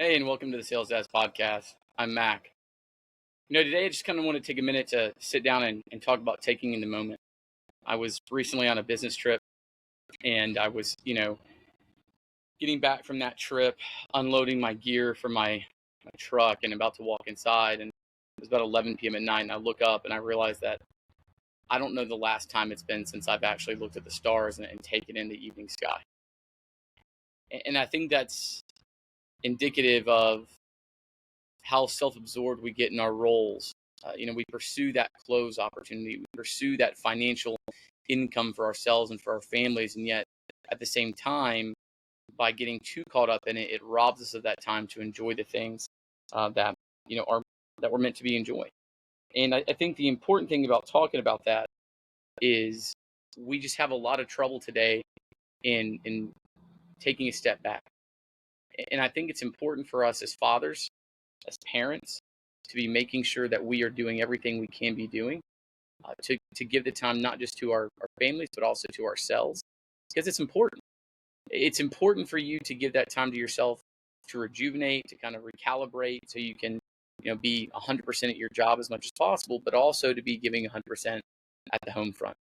Hey, and welcome to the SalesDads podcast. I'm Mac. Today I just kind of want to take a minute to sit down and talk about taking in the moment. I was recently on a business trip, and I was, getting back from that trip, unloading my gear from my truck and about to walk inside. And it was about 11 p.m. at night, and I look up and I realize that I don't know the last time it's been since I've actually looked at the stars and taken in the evening sky. And I think that's indicative of how self-absorbed we get in our roles. We pursue that close opportunity, we pursue that financial income for ourselves and for our families, and yet at the same time, by getting too caught up in it, it robs us of that time to enjoy the things that are that we're meant to be enjoying. And I think the important thing about talking about that is we just have a lot of trouble today in taking a step back. And I think it's important for us as fathers, as parents, to be making sure that we are doing everything we can be doing to give the time not just to our families, but also to ourselves, because it's important. It's important for you to give that time to yourself to rejuvenate, to kind of recalibrate so you can be 100% at your job as much as possible, but also to be giving 100% at the home front.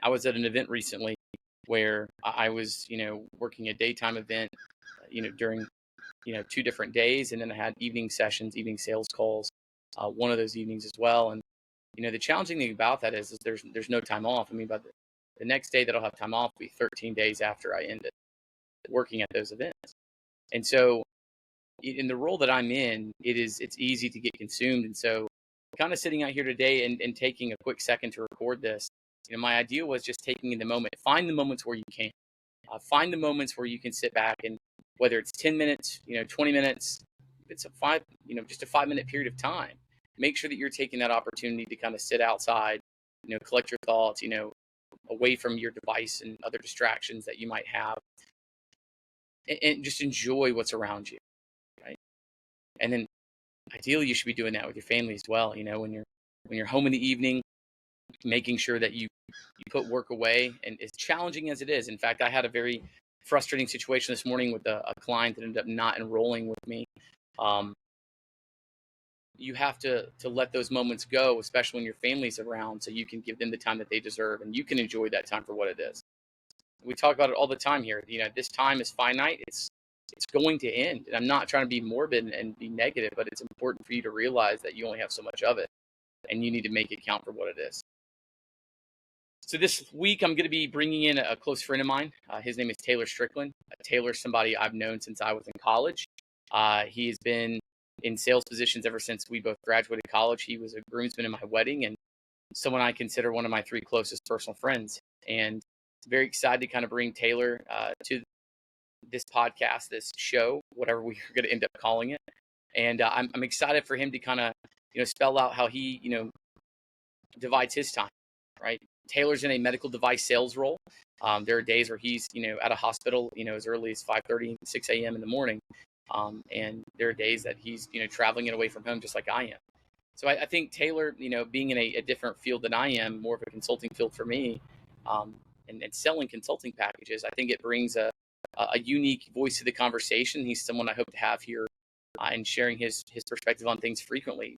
I was at an event recently where I was, working a daytime event, during 2 different days, and then I had evening sessions, evening sales calls, one of those evenings as well. And the challenging thing about that is there's no time off. I mean, by the next day that I'll have time off will be 13 days after I ended working at those events. And so, in the role that I'm in, it's easy to get consumed. And so, kind of sitting out here today and taking a quick second to record this, my idea was just taking in the moment. Find the moments where you can. Find the moments where you can sit back, and whether it's 10 minutes, 20 minutes, it's just a 5-minute period of time. Make sure that you're taking that opportunity to kind of sit outside, collect your thoughts, away from your device and other distractions that you might have, and just enjoy what's around you, right? And then ideally you should be doing that with your family as well. When you're home in the evening, making sure that you put work away, and as challenging as it is. In fact, I had a very frustrating situation this morning with a client that ended up not enrolling with me. You have to let those moments go, especially when your family's around, so you can give them the time that they deserve and you can enjoy that time for what it is. We talk about it all the time here. This time is finite. It's going to end. And I'm not trying to be morbid and be negative, but it's important for you to realize that you only have so much of it and you need to make it count for what it is. So this week, I'm going to be bringing in a close friend of mine. His name is Taylor Strickland. Taylor's somebody I've known since I was in college. He has been in sales positions ever since we both graduated college. He was a groomsman in my wedding and someone I consider one of my 3 closest personal friends. And very excited to kind of bring Taylor to this podcast, this show, whatever we're going to end up calling it. And I'm excited for him to kind of, spell out how he, divides his time, right? Taylor's in a medical device sales role. There are days where he's, at a hospital, as early as 5:30, 6 a.m. in the morning. And there are days that he's, traveling and away from home just like I am. So I think Taylor, being in a different field than I am, more of a consulting field for me, and selling consulting packages, I think it brings a unique voice to the conversation. He's someone I hope to have here and sharing his perspective on things frequently.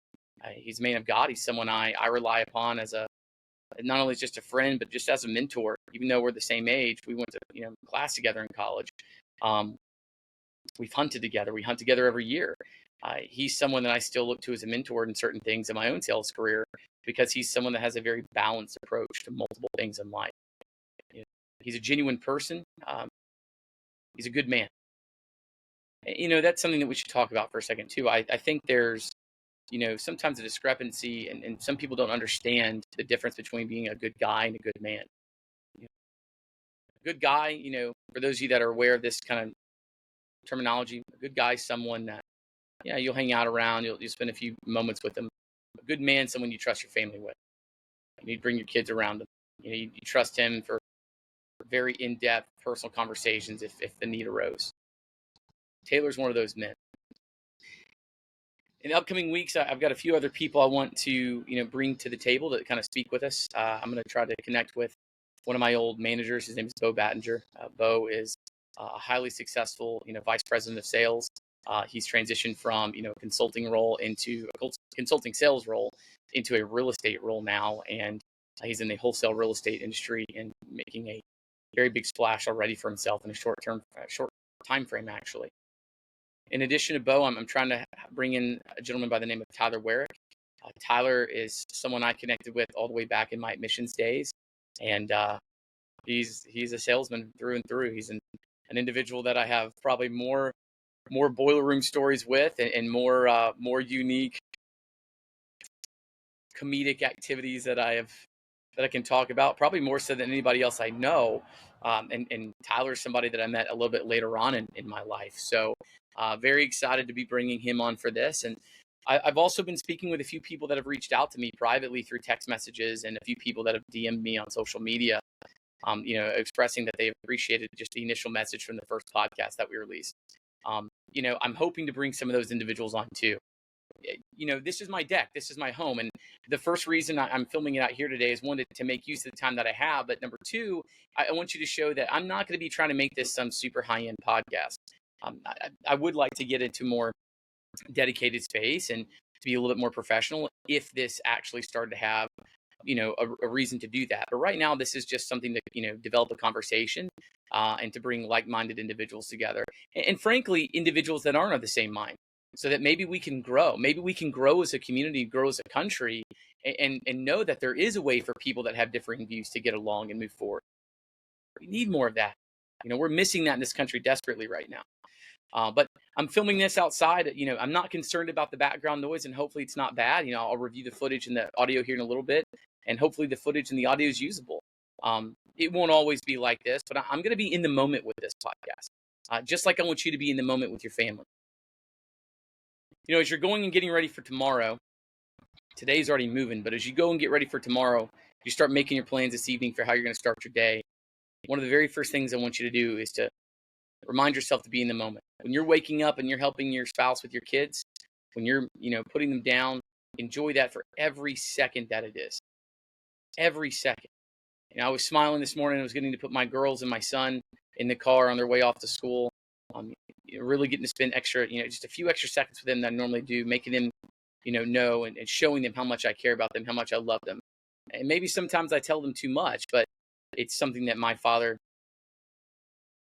He's a man of God. He's someone I rely upon as not only just a friend, but just as a mentor. Even though we're the same age, we went to class together in college. We've hunted together. We hunt together every year. He's someone that I still look to as a mentor in certain things in my own sales career, because he's someone that has a very balanced approach to multiple things in life. He's a genuine person. He's a good man. That's something that we should talk about for a second too. I think there's sometimes a discrepancy, and some people don't understand the difference between being a good guy and a good man. A good guy, for those of you that are aware of this kind of terminology, a good guy is someone that, you'll hang out around, you'll spend a few moments with them. A good man is someone you trust your family with. You bring your kids around them. You trust him for very in-depth personal conversations if the need arose. Taylor's one of those men. In the upcoming weeks, I've got a few other people I want to, bring to the table to kind of speak with us. I'm going to try to connect with one of my old managers. His name is Bo Battinger. Bo is a highly successful, vice president of sales He's transitioned from, a consulting role into a consulting sales role into a real estate role now. And he's in the wholesale real estate industry and making a very big splash already for himself in a short time frame, actually. In addition to Bo, I'm trying to bring in a gentleman by the name of Tyler Warwick. Tyler is someone I connected with all the way back in my admissions days, and he's a salesman through and through. He's an individual that I have probably more boiler room stories with, and more unique comedic activities that I can talk about, probably more so than anybody else I know. And Tyler's somebody that I met a little bit later on in my life. So very excited to be bringing him on for this. And I've also been speaking with a few people that have reached out to me privately through text messages, and a few people that have DM'd me on social media, expressing that they appreciated just the initial message from the first podcast that we released. I'm hoping to bring some of those individuals on too. This is my deck. This is my home. And the first reason I'm filming it out here today is, one, to make use of the time that I have. But number two, I want you to show that I'm not going to be trying to make this some super high-end podcast. I would like to get into more dedicated space and to be a little bit more professional if this actually started to have, a reason to do that. But right now, this is just something to, develop a conversation and to bring like-minded individuals together. And frankly, individuals that aren't of the same mind, so that maybe we can grow. Maybe we can grow as a community, grow as a country, and know that there is a way for people that have differing views to get along and move forward. We need more of that. We're missing that in this country desperately right now. But I'm filming this outside. I'm not concerned about the background noise, and hopefully it's not bad. I'll review the footage and the audio here in a little bit, and hopefully the footage and the audio is usable. It won't always be like this, but I'm going to be in the moment with this podcast, just like I want you to be in the moment with your family. As you're going and getting ready for tomorrow, today's already moving, but as you go and get ready for tomorrow, you start making your plans this evening for how you're going to start your day. One of the very first things I want you to do is to remind yourself to be in the moment. When you're waking up and you're helping your spouse with your kids, when you're, putting them down, enjoy that for every second that it is. Every second. I was smiling this morning. I was getting to put my girls and my son in the car on their way off to school. Really getting to spend extra, just a few extra seconds with them than I normally do, making them, know and showing them how much I care about them, how much I love them. And maybe sometimes I tell them too much, but it's something that my father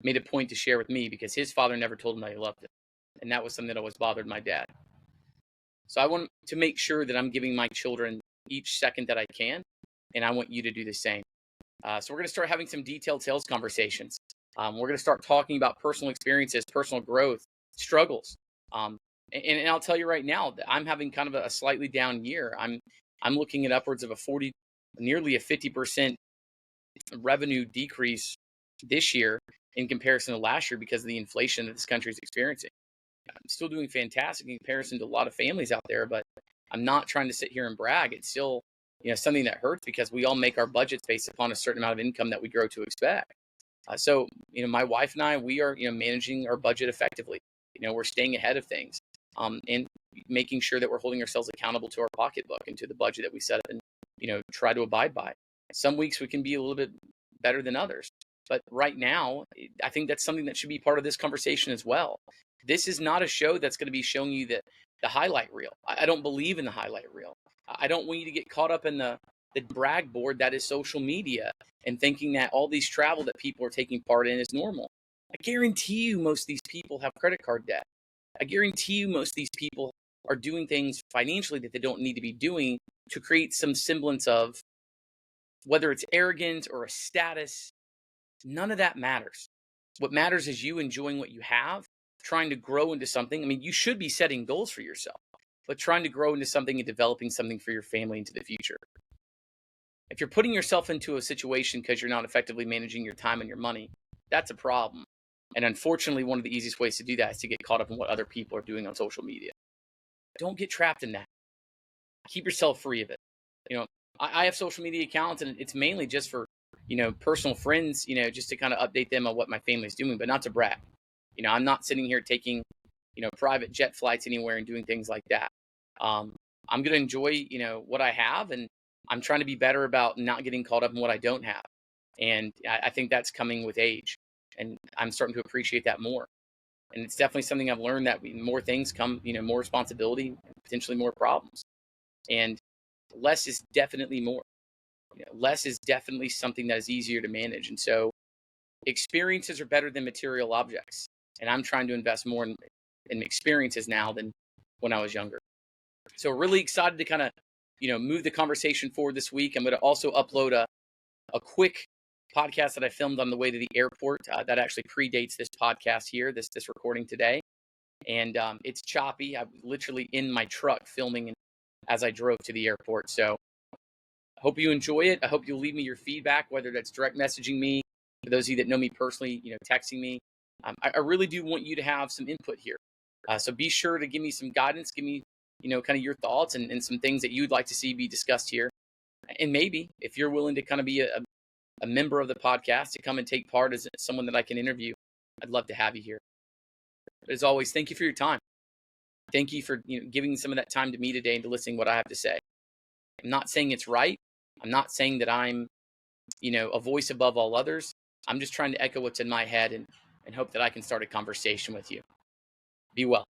made a point to share with me, because his father never told him that he loved him. And that was something that always bothered my dad. So I want to make sure that I'm giving my children each second that I can, and I want you to do the same. So we're going to start having some detailed sales conversations. We're going to start talking about personal experiences, personal growth, struggles. And I'll tell you right now that I'm having kind of a slightly down year. I'm looking at upwards of nearly a 50% revenue decrease this year in comparison to last year, because of the inflation that this country is experiencing. I'm still doing fantastic in comparison to a lot of families out there, but I'm not trying to sit here and brag. It's still, something that hurts, because we all make our budgets based upon a certain amount of income that we grow to expect. So, my wife and I, we are, managing our budget effectively. We're staying ahead of things, and making sure that we're holding ourselves accountable to our pocketbook and to the budget that we set up and, try to abide by. Some weeks we can be a little bit better than others. But right now, I think that's something that should be part of this conversation as well. This is not a show that's going to be showing you the highlight reel. I don't believe in the highlight reel. I don't want you to get caught up in the brag board that is social media and thinking that all these travel that people are taking part in is normal. I guarantee you most of these people have credit card debt. I guarantee you most of these people are doing things financially that they don't need to be doing to create some semblance of, whether it's arrogance or a status. None of that matters. What matters is you enjoying what you have, trying to grow into something. I mean, you should be setting goals for yourself, but trying to grow into something and developing something for your family into the future. If you're putting yourself into a situation because you're not effectively managing your time and your money, that's a problem. And unfortunately, one of the easiest ways to do that is to get caught up in what other people are doing on social media. Don't get trapped in that. Keep yourself free of it. I have social media accounts, and it's mainly just for, personal friends, just to kind of update them on what my family's doing, but not to brag. I'm not sitting here taking, private jet flights anywhere and doing things like that. I'm going to enjoy, what I have, and I'm trying to be better about not getting caught up in what I don't have. And I think that's coming with age, and I'm starting to appreciate that more. And it's definitely something I've learned, that more things come, more responsibility, potentially more problems. And less is definitely more. Less is definitely something that is easier to manage. And so experiences are better than material objects. And I'm trying to invest more in experiences now than when I was younger. So really excited to kind of, move the conversation forward this week. I'm going to also upload a quick podcast that I filmed on the way to the airport that actually predates this podcast here, this recording today. And it's choppy. I'm literally in my truck filming as I drove to the airport. So I hope you enjoy it. I hope you'll leave me your feedback, whether that's direct messaging me, for those of you that know me personally, texting me. I really do want you to have some input here. So be sure to give me some guidance, give me, kind of your thoughts and some things that you'd like to see be discussed here. And maybe if you're willing to kind of be a member of the podcast, to come and take part as someone that I can interview, I'd love to have you here. But as always, thank you for your time. Thank you for giving some of that time to me today and to listening to what I have to say. I'm not saying it's right. I'm not saying that I'm, a voice above all others. I'm just trying to echo what's in my head and hope that I can start a conversation with you. Be well.